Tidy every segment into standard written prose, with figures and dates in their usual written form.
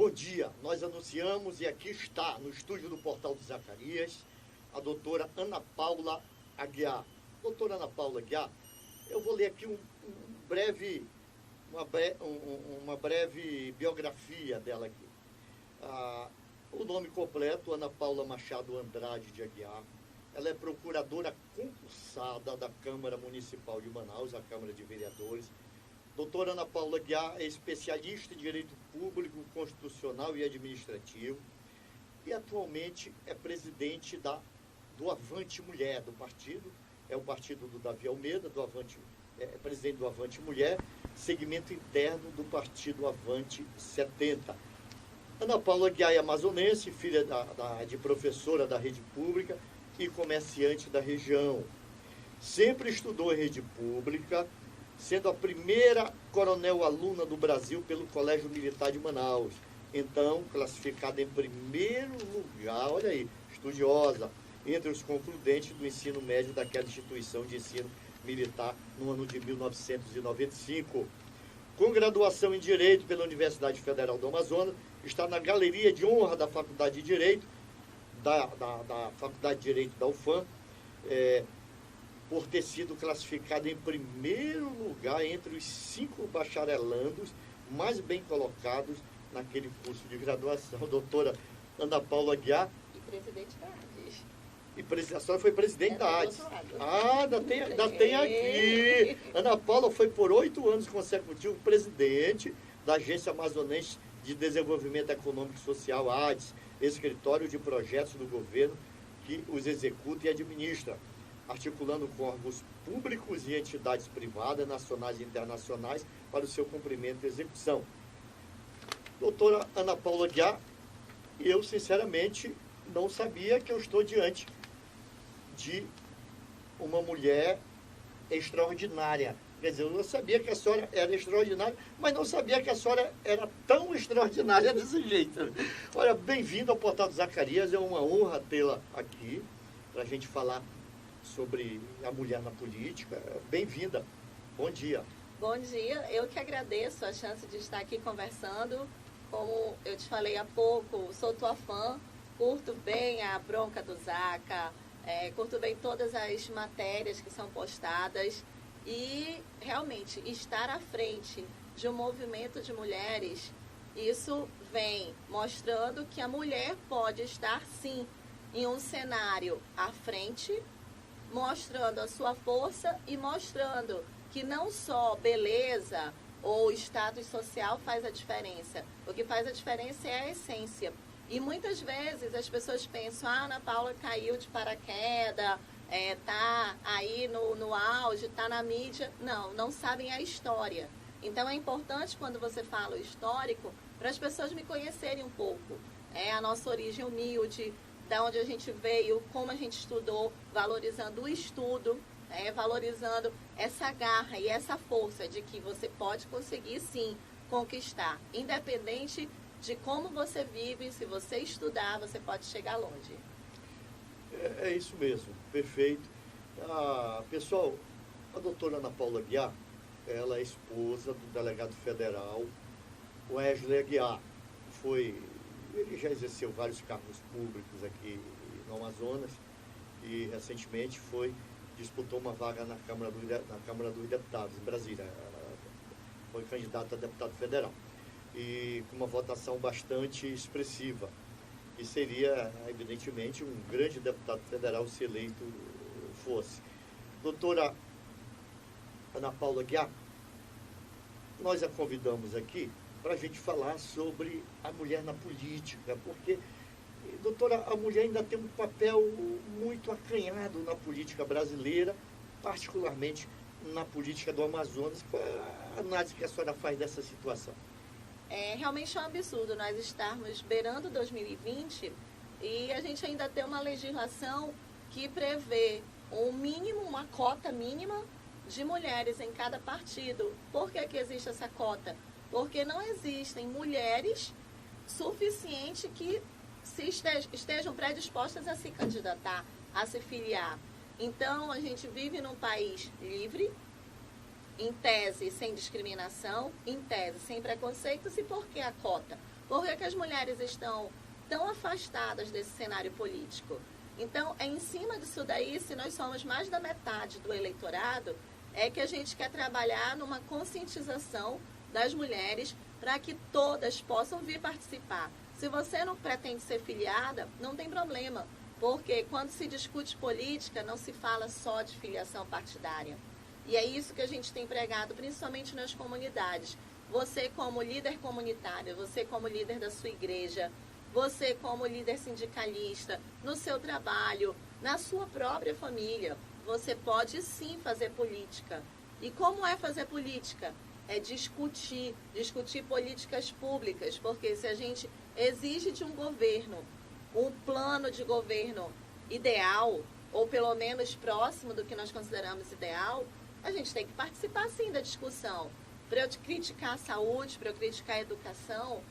bom dia. Nós anunciamos e aqui está, no estúdio do Portal do Zacarias, a doutora Ana Paula Aguiar. Doutora Ana Paula Aguiar, eu vou ler aqui uma breve biografia dela aqui. O nome completo, Ana Paula Machado Andrade de Aguiar. Ela é procuradora concursada da Câmara Municipal de Manaus, a Câmara de Vereadores. Doutora Ana Paula Aguiar é especialista em Direito Público, Constitucional e Administrativo e atualmente é presidente do Avante Mulher, do partido, é o partido do Davi Almeida, é presidente do Avante Mulher, segmento interno do partido Avante 70. Ana Paula Aguiar é amazonense, filha de professora da rede pública e comerciante da região. Sempre estudou em rede pública, sendo a primeira coronel aluna do Brasil pelo Colégio Militar de Manaus. Então, classificada em primeiro lugar, olha aí, estudiosa, entre os concludentes do ensino médio daquela instituição de ensino militar no ano de 1995. Com graduação em Direito pela Universidade Federal do Amazonas, está na Galeria de Honra da Faculdade de Direito, da Faculdade de Direito da UFAM, por ter sido classificada em primeiro lugar entre os 5 bacharelandos mais bem colocados naquele curso de graduação. Doutora Ana Paula Aguiar. E presidente da ADES. A senhora foi presidente da ADES. Ainda tem aqui. Ana Paula foi por 8 anos consecutivos presidente da Agência Amazonense de Desenvolvimento Econômico e Social, ADES, escritório de projetos do governo que os executa e administra, articulando com órgãos públicos e entidades privadas, nacionais e internacionais, para o seu cumprimento e execução. Doutora Ana Paula Aguiar, eu, sinceramente, não sabia que eu estou diante de uma mulher extraordinária. Quer dizer, eu sabia que a senhora era extraordinária, mas não sabia que a senhora era tão extraordinária desse jeito. Olha, bem-vindo ao Portal do Zacarias, é uma honra tê-la aqui, para a gente falar sobre a mulher na política. Bem-vinda. Bom dia. Bom dia. Eu que agradeço a chance de estar aqui conversando. Como eu te falei há pouco, sou tua fã, curto bem a bronca do Zaca, curto bem todas as matérias que são postadas e realmente estar à frente de um movimento de mulheres, isso vem mostrando que a mulher pode estar sim em um cenário à frente, mostrando a sua força e mostrando que não só beleza ou status social faz a diferença. O que faz a diferença é a essência. E muitas vezes as pessoas pensam, Ana Paula caiu de paraquedas, tá aí no auge, tá na mídia. Não sabem a história. Então é importante quando você fala o histórico, para as pessoas me conhecerem um pouco. A nossa origem humilde, da onde a gente veio, como a gente estudou, valorizando o estudo, valorizando essa garra e essa força de que você pode conseguir sim conquistar, independente de como você vive. Se você estudar, você pode chegar longe. É isso mesmo, perfeito. Pessoal, a doutora Ana Paula Aguiar, ela é esposa do delegado federal Wesley Aguiar. Ele já exerceu vários cargos públicos aqui no Amazonas e recentemente disputou uma vaga na Câmara dos Deputados, em Brasília. Foi candidato a deputado federal. E com uma votação bastante expressiva. E seria, evidentemente, um grande deputado federal se eleito fosse. Doutora Ana Paula Aguiar, nós a convidamos aqui para a gente falar sobre a mulher na política, porque, doutora, a mulher ainda tem um papel muito acanhado na política brasileira, particularmente na política do Amazonas. Qual é a análise que a senhora faz dessa situação? Realmente é um absurdo nós estarmos beirando 2020 e a gente ainda tem uma legislação que prevê uma cota mínima de mulheres em cada partido. Por que existe essa cota? Porque não existem mulheres suficientes que estejam predispostas a se candidatar, a se filiar. Então, a gente vive num país livre, em tese sem discriminação, em tese sem preconceitos. E por que a cota? Por que as mulheres estão tão afastadas desse cenário político? Então, é em cima disso daí, se nós somos mais da metade do eleitorado, é que a gente quer trabalhar numa conscientização das mulheres para que todas possam vir participar. Se você não pretende ser filiada, não tem problema, porque quando se discute política, não se fala só de filiação partidária. E é isso que a gente tem pregado, principalmente nas comunidades. Você como líder comunitário, você como líder da sua igreja, você como líder sindicalista, no seu trabalho, na sua própria família, você pode sim fazer política. E como é fazer política? É discutir políticas públicas, porque se a gente exige de um governo um plano de governo ideal, ou pelo menos próximo do que nós consideramos ideal, a gente tem que participar sim da discussão. Para eu criticar a saúde, para eu criticar a educação,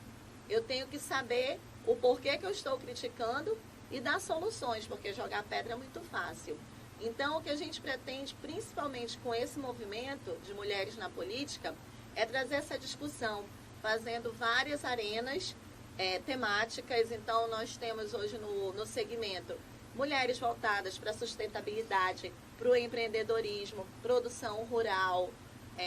eu tenho que saber o porquê que eu estou criticando e dar soluções, porque jogar pedra é muito fácil. Então, o que a gente pretende, principalmente com esse movimento de mulheres na política, é trazer essa discussão, fazendo várias arenas temáticas. Então, nós temos hoje no segmento mulheres voltadas para a sustentabilidade, para o empreendedorismo, produção rural,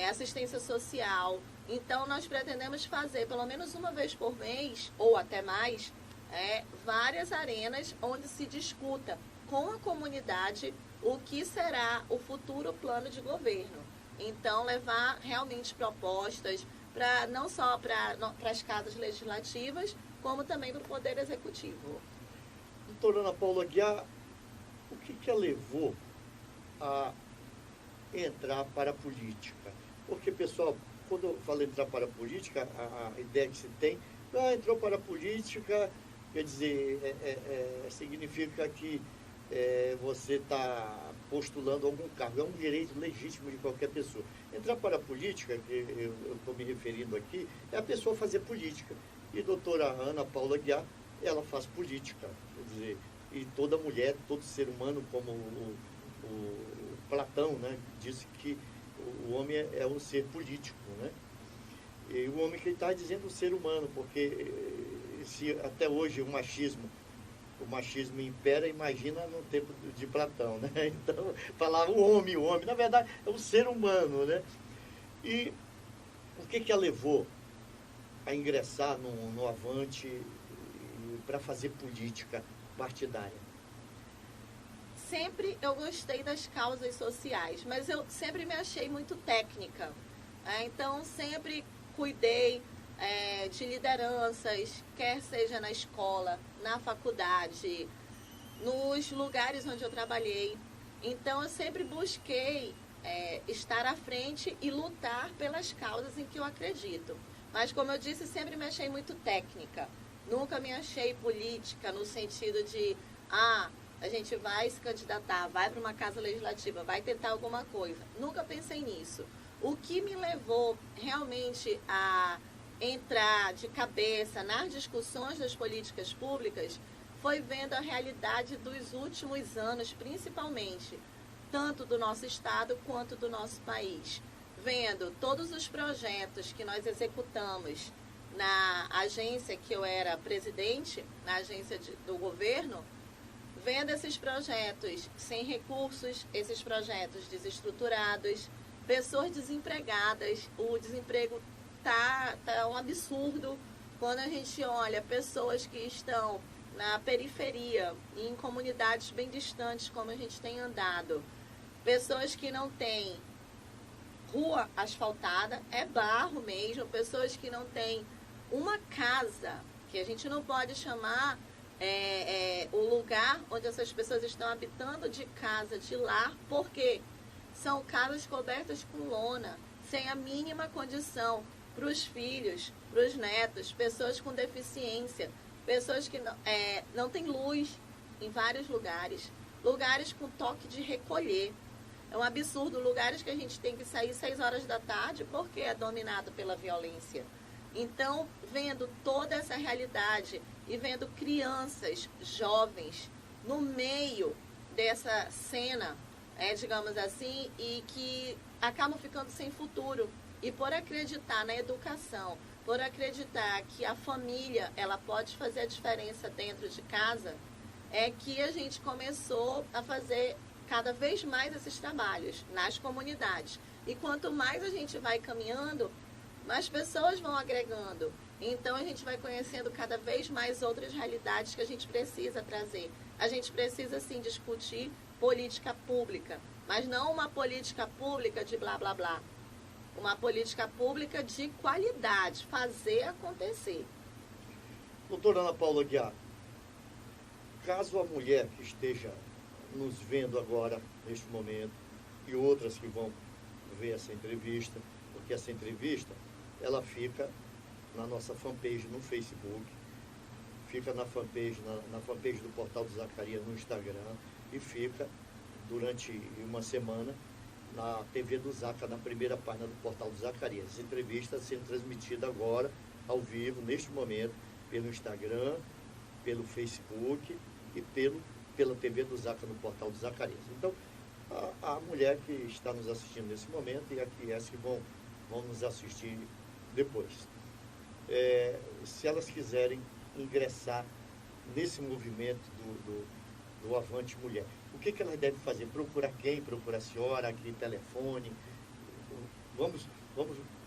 assistência social. Então, nós pretendemos fazer, pelo menos uma vez por mês, ou até mais, várias arenas onde se discuta com a comunidade o que será o futuro plano de governo. Então, levar realmente propostas, não só para as casas legislativas, como também para o Poder Executivo. Doutora Ana Paula Aguiar, o que a levou a entrar para a política? Porque, pessoal, quando eu falo entrar para a política, a ideia que se tem, entrou para a política, quer dizer, significa que você está postulando algum cargo. É um direito legítimo de qualquer pessoa. Entrar para a política, que eu estou me referindo aqui, é a pessoa fazer política. E a doutora Ana Paula Aguiar, ela faz política. Quer dizer, e toda mulher, todo ser humano, como o Platão, né, disse que o homem é um ser político, né? E o homem que ele está dizendo o ser humano, porque se até hoje o machismo impera, imagina no tempo de Platão, né? Então, falar o homem, na verdade, é o ser humano, né? E o que a levou a ingressar no Avante para fazer política partidária? Sempre eu gostei das causas sociais, mas eu sempre me achei muito técnica. Então, sempre cuidei de lideranças, quer seja na escola, na faculdade, nos lugares onde eu trabalhei. Então, eu sempre busquei estar à frente e lutar pelas causas em que eu acredito. Mas, como eu disse, sempre me achei muito técnica. Nunca me achei política no sentido de, a gente vai se candidatar, vai para uma casa legislativa, vai tentar alguma coisa. Nunca pensei nisso. O que me levou realmente a entrar de cabeça nas discussões das políticas públicas foi vendo a realidade dos últimos anos, principalmente, tanto do nosso estado quanto do nosso país. Vendo todos os projetos que nós executamos na agência que eu era presidente, na agência do governo, vendo esses projetos sem recursos, esses projetos desestruturados, pessoas desempregadas, o desemprego tá um absurdo quando a gente olha pessoas que estão na periferia, em comunidades bem distantes, como a gente tem andado, pessoas que não têm rua asfaltada, é barro mesmo, pessoas que não têm uma casa, que a gente não pode chamar o lugar onde essas pessoas estão habitando de casa, de lar, porque são casas cobertas com lona, sem a mínima condição para os filhos, para os netos, pessoas com deficiência, pessoas que não têm luz em vários lugares, lugares com toque de recolher. É um absurdo, lugares que a gente tem que sair 6 horas da tarde porque é dominado pela violência. Então, vendo toda essa realidade e vendo crianças, jovens, no meio dessa cena, digamos assim, e que acabam ficando sem futuro. E por acreditar na educação, por acreditar que a família ela pode fazer a diferença dentro de casa, é que a gente começou a fazer cada vez mais esses trabalhos nas comunidades. E quanto mais a gente vai caminhando, mais pessoas vão agregando. Então a gente vai conhecendo cada vez mais outras realidades que a gente precisa trazer. A gente precisa sim discutir política pública, mas não uma política pública de blá blá blá. Uma política pública de qualidade, fazer acontecer. Doutora Ana Paula Aguiar, caso a mulher que esteja nos vendo agora, neste momento, e outras que vão ver essa entrevista, porque essa entrevista, ela fica na nossa fanpage no Facebook, fica na fanpage, na fanpage do Portal do Zacarias no Instagram, e fica durante uma semana na TV do Zaca, na primeira página do Portal do Zacarias. Essa entrevista sendo transmitida agora, ao vivo, neste momento, pelo Instagram, pelo Facebook e pela TV do Zaca no Portal do Zacarias. Então, a mulher que está nos assistindo nesse momento e as que vão nos assistir depois. Se elas quiserem ingressar nesse movimento do Avante Mulher, o que elas devem fazer? Procurar quem? Procurar a senhora, aquele telefone? Vamos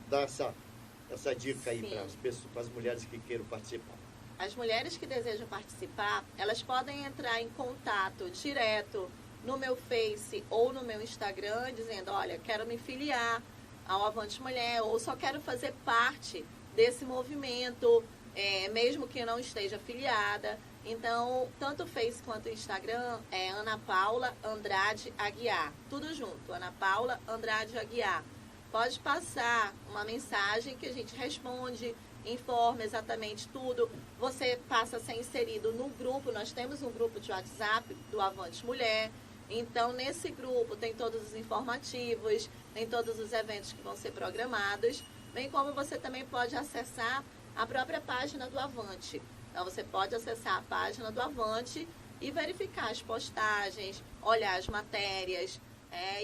dar essa dica aí para as mulheres que queiram participar. As mulheres que desejam participar, elas podem entrar em contato direto no meu Face ou no meu Instagram, dizendo, olha, quero me filiar ao Avante Mulher, ou só quero fazer parte desse movimento, mesmo que não esteja afiliada. Então, tanto o Face quanto o Instagram é Ana Paula Andrade Aguiar. Tudo junto, Ana Paula Andrade Aguiar. Pode passar uma mensagem que a gente responde, informa exatamente tudo. Você passa a ser inserido no grupo. Nós temos um grupo de WhatsApp do Avante Mulher. Então, nesse grupo tem todos os informativos, tem todos os eventos que vão ser programados, bem como você também pode acessar a própria página do Avante. Então, você pode acessar a página do Avante e verificar as postagens, olhar as matérias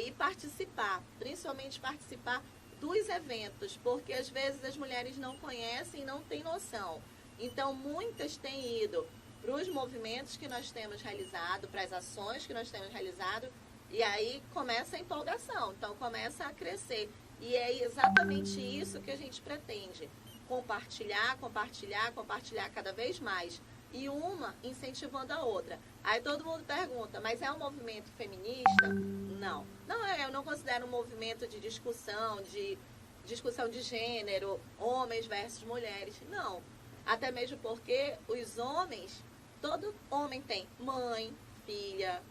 e participar, principalmente participar dos eventos, porque às vezes as mulheres não conhecem e não têm noção. Então, muitas têm ido para os movimentos que nós temos realizado, para as ações que nós temos realizado, e aí começa a empolgação, então começa a crescer. E é exatamente isso que a gente pretende. Compartilhar cada vez mais. E uma incentivando a outra. Aí todo mundo pergunta, mas é um movimento feminista? Não. Eu não considero um movimento de discussão de gênero, homens versus mulheres. Não. Até mesmo porque os homens, todo homem tem mãe, filha,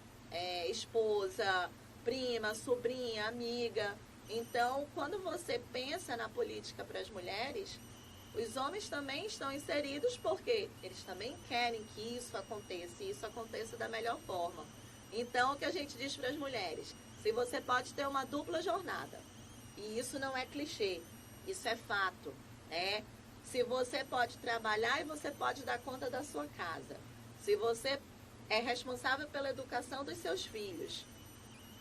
esposa, prima, sobrinha, amiga. Então, quando você pensa na política para as mulheres, os homens também estão inseridos porque eles também querem que isso aconteça e isso aconteça da melhor forma. Então, o que a gente diz para as mulheres? Se você pode ter uma dupla jornada, e isso não é clichê, isso é fato, né? Se você pode trabalhar e você pode dar conta da sua casa. Se você é responsável pela educação dos seus filhos,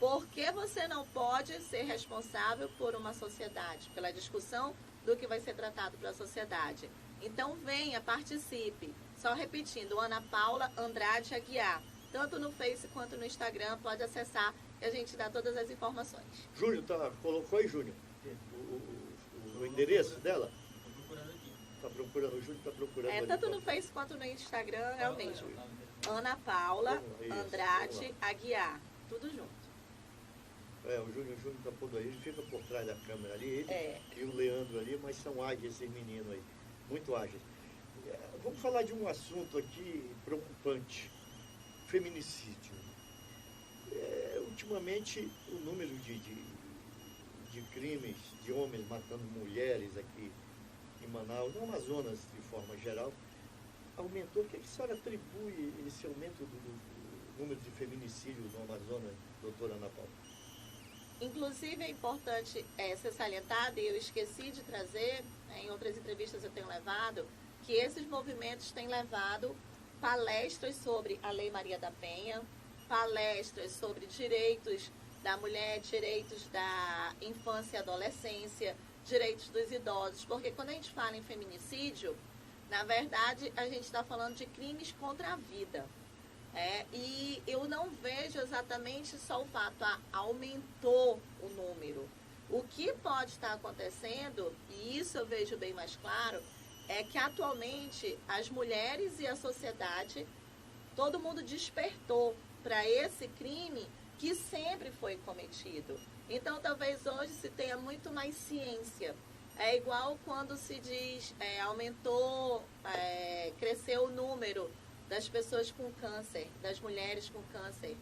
por que você não pode ser responsável por uma sociedade, pela discussão do que vai ser tratado pela sociedade? Então venha, participe. Só repetindo, Ana Paula Andrade Aguiar. Tanto no Face quanto no Instagram, pode acessar e a gente dá todas as informações. Júnior, colocou aí, Júnior, o endereço dela? Está procurando, o Júnior está procurando. Tanto no Face quanto no Instagram é o mesmo. Ana Paula Andrade Aguiar. Tudo junto. O Júnior está pondo aí, ele fica por trás da câmera ali, ele e o Leandro ali, mas são ágeis esses meninos aí, muito ágeis. Vamos falar de um assunto aqui preocupante, feminicídio. Ultimamente, o número de crimes de homens matando mulheres aqui em Manaus, no Amazonas de forma geral, aumentou. O que a senhora atribui esse aumento do número de feminicídios no Amazonas, doutora Ana Paula? Inclusive, é importante ser salientado, e eu esqueci de trazer, em outras entrevistas eu tenho levado, que esses movimentos têm levado palestras sobre a Lei Maria da Penha, palestras sobre direitos da mulher, direitos da infância e adolescência, direitos dos idosos, porque quando a gente fala em feminicídio, na verdade, a gente está falando de crimes contra a vida. E eu não vejo exatamente só o fato, aumentou o número. O que pode estar acontecendo, e isso eu vejo bem mais claro, é que atualmente as mulheres e a sociedade, todo mundo despertou para esse crime que sempre foi cometido. Então, talvez hoje se tenha muito mais ciência. É igual quando se diz, aumentou, cresceu o número das pessoas com câncer, das mulheres com câncer.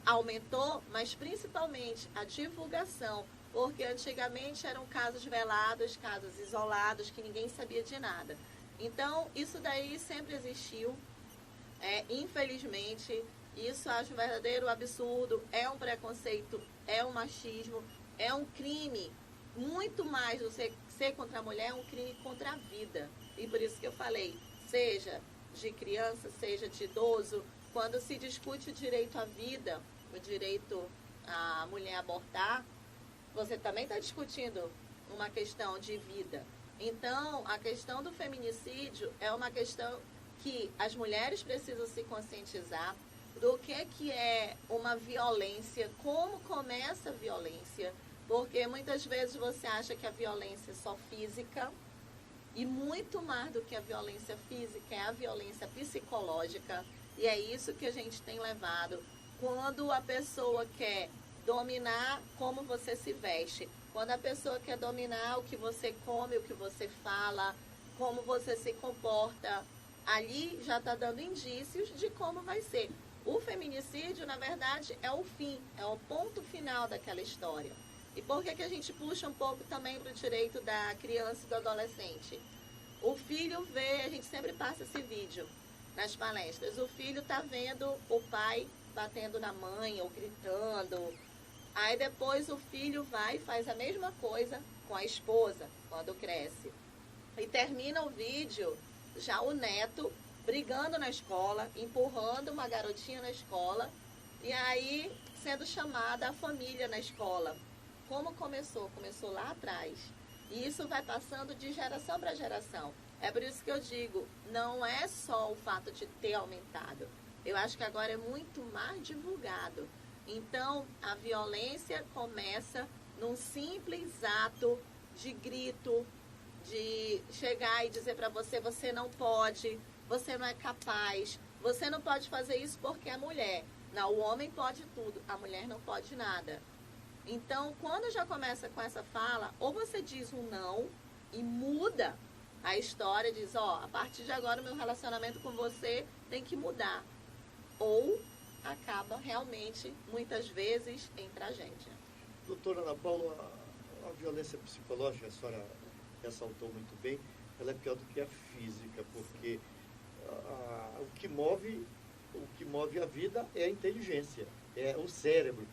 Aumentou, mas principalmente a divulgação, porque antigamente eram casos velados, casos isolados, que ninguém sabia de nada. Então, isso daí sempre existiu. Infelizmente, isso eu acho um verdadeiro absurdo, é um preconceito, é um machismo, é um crime, muito mais do que ser contra a mulher, é um crime contra a vida. E por isso que eu falei, seja de criança, seja de idoso, quando se discute o direito à vida, o direito à mulher abortar, você também está discutindo uma questão de vida. Então, a questão do feminicídio é uma questão que as mulheres precisam se conscientizar do que é uma violência, como começa a violência, porque muitas vezes você acha que a violência é só física, e muito mais do que a violência física é a violência psicológica, e é isso que a gente tem levado quando a pessoa quer dominar como você se veste, quando a pessoa quer dominar o que você come, o que você fala, como você se comporta, ali já está dando indícios de como vai ser. O feminicídio, na verdade, é o fim, é o ponto final daquela história. E por que a gente puxa um pouco também para o direito da criança e do adolescente? O filho vê, a gente sempre passa esse vídeo nas palestras, o filho está vendo o pai batendo na mãe ou gritando. Aí depois o filho vai e faz a mesma coisa com a esposa, quando cresce. E termina o vídeo, já o neto brigando na escola, empurrando uma garotinha na escola, e aí sendo chamada a família na escola. Como começou? Começou lá atrás. E isso vai passando de geração para geração. É por isso que eu digo, não é só o fato de ter aumentado. Eu acho que agora é muito mais divulgado. Então, a violência começa num simples ato de grito, de chegar e dizer para você, você não pode, você não é capaz, você não pode fazer isso porque é mulher. Não, o homem pode tudo, a mulher não pode nada. Então, quando já começa com essa fala, ou você diz um não e muda a história, diz, a partir de agora o meu relacionamento com você tem que mudar. Ou acaba realmente, muitas vezes, em tragédia. Doutora Ana Paula, a violência psicológica, a senhora ressaltou muito bem, ela é pior do que a física, porque o que move a vida é a inteligência, é o cérebro.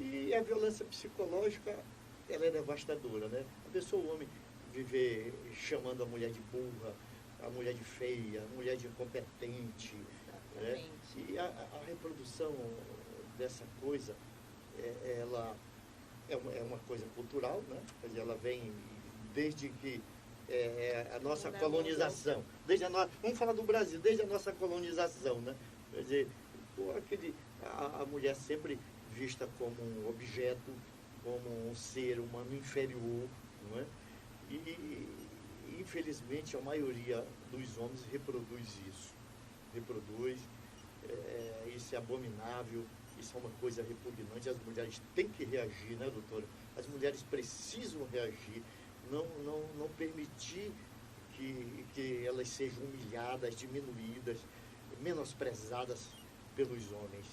E a violência psicológica, ela é devastadora, né? A pessoa, o homem, viver chamando a mulher de burra, a mulher de feia, a mulher de incompetente. Né? E a reprodução dessa coisa, ela é uma coisa cultural, né? Quer dizer, ela vem desde que a nossa colonização, vamos falar do Brasil, desde a nossa colonização, né? Quer dizer, a mulher sempre vista como um objeto, como um ser humano inferior, não é? E infelizmente a maioria dos homens reproduz isso. Isso é abominável, isso é uma coisa repugnante. As mulheres têm que reagir, né, doutora? As mulheres precisam reagir, não permitir que elas sejam humilhadas, diminuídas, menosprezadas pelos homens.